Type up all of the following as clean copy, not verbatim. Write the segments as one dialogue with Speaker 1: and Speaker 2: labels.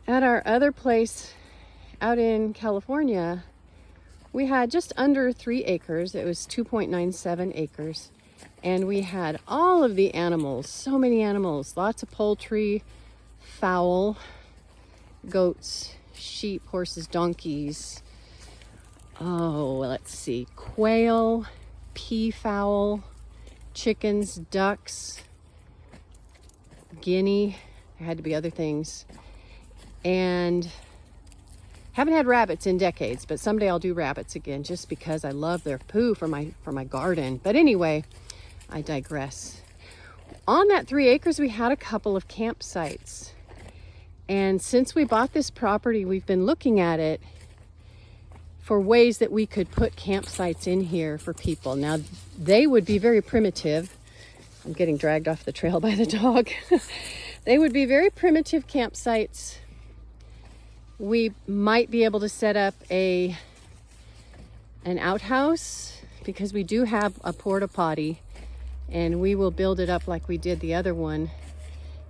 Speaker 1: At our other place out in California, we had just under 3 acres. It was 2.97 acres. And we had all of the animals, so many animals, lots of poultry, fowl, goats, sheep, horses, donkeys. Oh, let's see, quail, peafowl, chickens, ducks, guinea. There had to be other things. And haven't had rabbits in decades, but someday I'll do rabbits again just because I love their poo for my garden. But anyway, I digress. On that 3 acres, we had a couple of campsites. And since we bought this property, we've been looking at it for ways that we could put campsites in here for people. Now, they would be very primitive. I'm getting dragged off the trail by the dog. They would be very primitive campsites. We might be able to set up an outhouse because we do have a porta potty, and we will build it up like we did the other one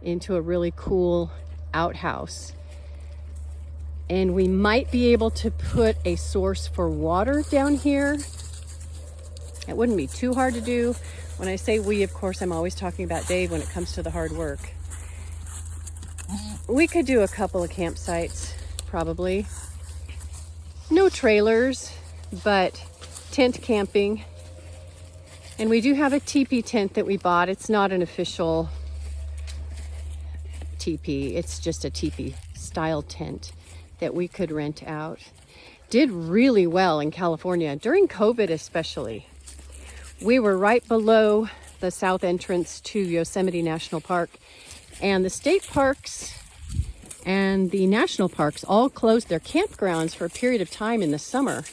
Speaker 1: into a really cool outhouse. And we might be able to put a source for water down here. It wouldn't be too hard to do. When I say we, of course, I'm always talking about Dave when it comes to the hard work. We could do a couple of campsites, probably. No trailers, but tent camping. And we do have a teepee tent that we bought. It's not an official teepee. It's just a teepee style tent that we could rent out. Did really well in California during COVID, especially. We were right below the south entrance to Yosemite National Park, and the state parks and the national parks all closed their campgrounds for a period of time in the summer.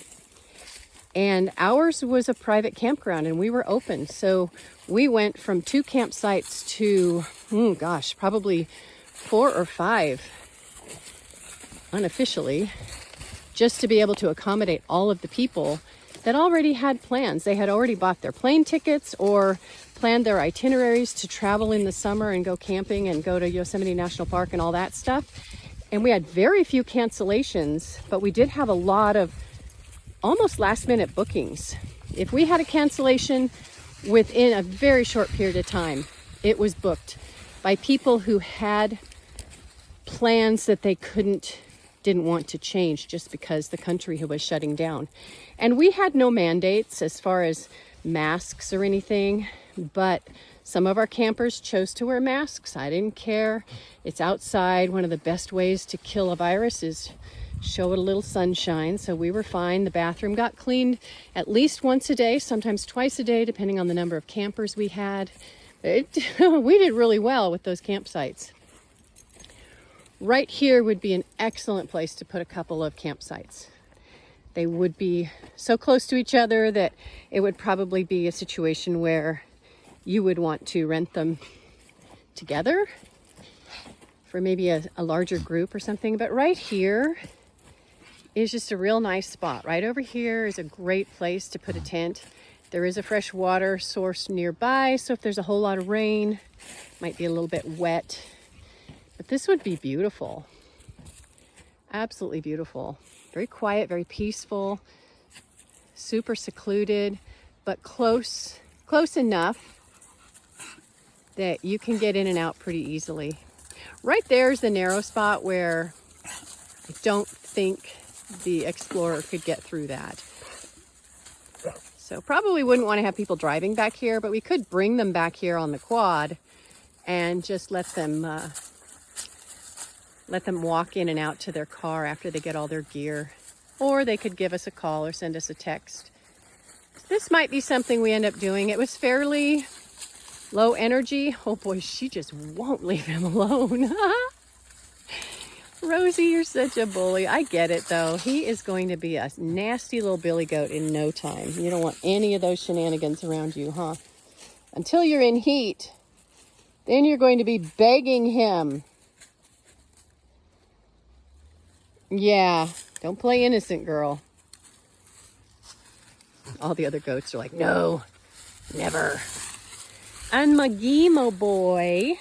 Speaker 1: And ours was a private campground, and we were open. So we went from 2 campsites to, probably 4 or 5 unofficially, just to be able to accommodate all of the people that already had plans. They had already bought their plane tickets or planned their itineraries to travel in the summer and go camping and go to Yosemite National Park and all that stuff. And we had very few cancellations, but we did have a lot of almost last minute bookings. If we had a cancellation within a very short period of time, it was booked by people who had plans that they didn't want to change just because the country was shutting down. And we had no mandates as far as masks or anything, but some of our campers chose to wear masks. I didn't care. It's outside. One of the best ways to kill a virus is show it a little sunshine. So we were fine. The bathroom got cleaned at least once a day, sometimes twice a day, depending on the number of campers we had. We did really well with those campsites. Right here would be an excellent place to put a couple of campsites. They would be so close to each other that it would probably be a situation where you would want to rent them together for maybe a larger group or something. But right here is just a real nice spot. Right over here is a great place to put a tent. There is a fresh water source nearby, so if there's a whole lot of rain, it might be a little bit wet. But this would be beautiful. Absolutely beautiful. Very quiet, very peaceful, super secluded, but close enough that you can get in and out pretty easily. Right there is the narrow spot where I don't think the Explorer could get through that. So probably wouldn't want to have people driving back here, but we could bring them back here on the quad and just let them walk in and out to their car after they get all their gear. Or they could give us a call or send us a text. This might be something we end up doing. It was fairly low energy. Oh boy, she just won't leave him alone. Rosie, you're such a bully. I get it though. He is going to be a nasty little billy goat in no time. You don't want any of those shenanigans around you, huh? Until you're in heat, then you're going to be begging him. Yeah, don't play innocent, girl. All the other goats are like, no, never. And my Gimo boy